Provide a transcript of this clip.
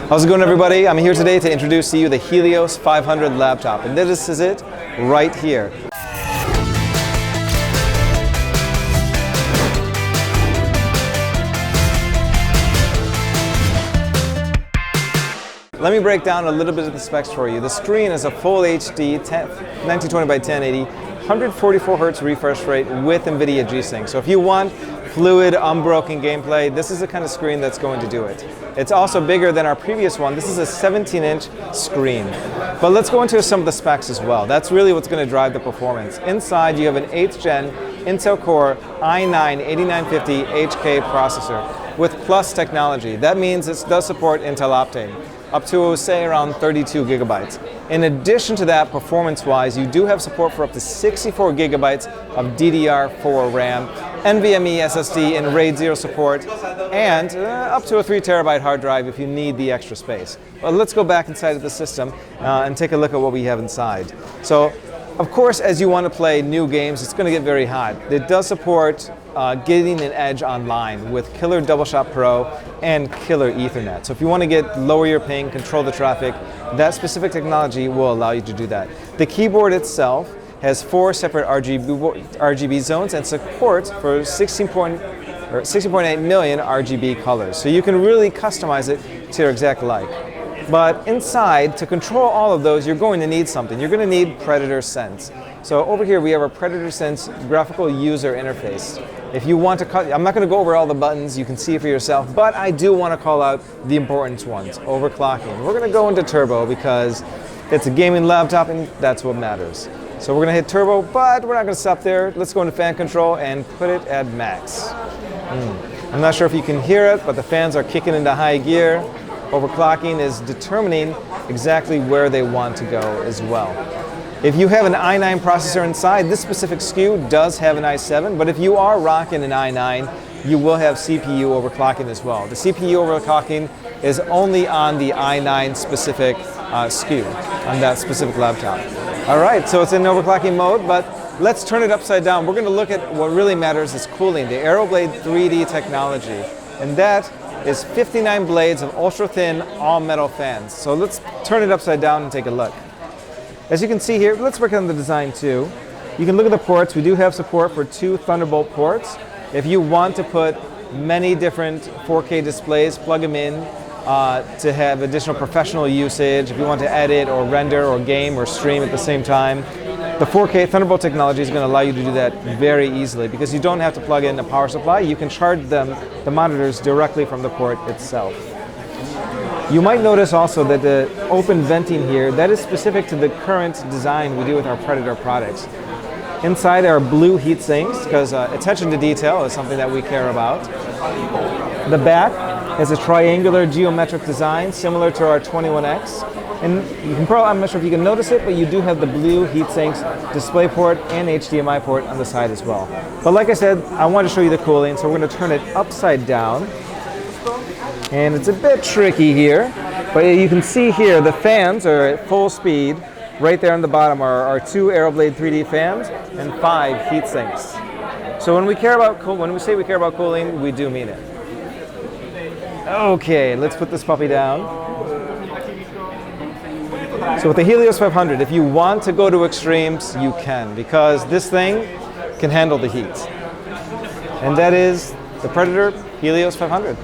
How's it going, everybody? I'm here today to introduce to you the Helios 500 laptop, and this is it right here. Let me break down a little bit of the specs for you. The screen is a full HD 1920 by 1080, 144 Hertz refresh rate with NVIDIA G-Sync. So if you want fluid, unbroken gameplay, this is the kind of screen that's going to do it. It's also bigger than our previous one. This is a 17-inch screen. But let's go into some of the specs as well. That's really what's going to drive the performance. Inside, you have an 8th gen Intel Core i9-8950 HK processor with Plus technology. That means it does support Intel Optane, up to, say, around 32 gigabytes. In addition to that, performance-wise, you do have support for up to 64 gigabytes of DDR4 RAM, NVMe SSD and RAID 0 support, and up to a 3 terabyte hard drive if you need the extra space. But let's go back inside of the system and take a look at what we have inside. So, of course, as you want to play new games, it's going to get very hot. It does support getting an edge online with Killer Double Shot Pro and Killer Ethernet. So if you want to lower your ping, control the traffic, that specific technology will allow you to do that. The keyboard itself has 4 separate RGB zones and support for 16.8 million RGB colors. So you can really customize it to your exact like. But inside, to control all of those, you're going to need something. You're going to need Predator Sense. So over here we have a Predator Sense graphical user interface. If you want to I'm not going to go over all the buttons, you can see it for yourself, but I do want to call out the important ones. Overclocking. We're going to go into turbo because it's a gaming laptop and that's what matters. So we're going to hit turbo, but we're not going to stop there. Let's go into fan control and put it at max. I'm not sure if you can hear it, but the fans are kicking into high gear. Overclocking is determining exactly where they want to go as well. If you have an i9 processor inside, this specific SKU does have an i7, but if you are rocking an i9, you will have CPU overclocking as well. The CPU overclocking is only on the i9 specific SKU, on that specific laptop. All right, so it's in overclocking mode, but let's turn it upside down. We're going to look at what really matters is cooling, the AeroBlade 3D technology, and that is 59 blades of ultra-thin all-metal fans. So let's turn it upside down and take a look. As you can see here, let's work on the design too. You can look at the ports. We do have support for 2 Thunderbolt ports. If you want to put many different 4K displays, plug them in to have additional professional usage. If you want to edit or render or game or stream at the same time, the 4K Thunderbolt technology is going to allow you to do that very easily because you don't have to plug in a power supply. You can charge the monitors directly from the port itself. You might notice also that the open venting here, that is specific to the current design we do with our Predator products. Inside are blue heat sinks because attention to detail is something that we care about. The back has a triangular geometric design similar to our 21X. And you can I'm not sure if you can notice it, but you do have the blue heat sinks, display port, and HDMI port on the side as well. But like I said, I want to show you the cooling, so we're going to turn it upside down. And it's a bit tricky here, but you can see here the fans are at full speed. Right there on the bottom are our 2 AeroBlade 3D fans and 5 heat sinks. So when we say we care about cooling, we do mean it. Okay, let's put this puppy down. So with the Helios 500, if you want to go to extremes, you can, because this thing can handle the heat. And that is the Predator Helios 500.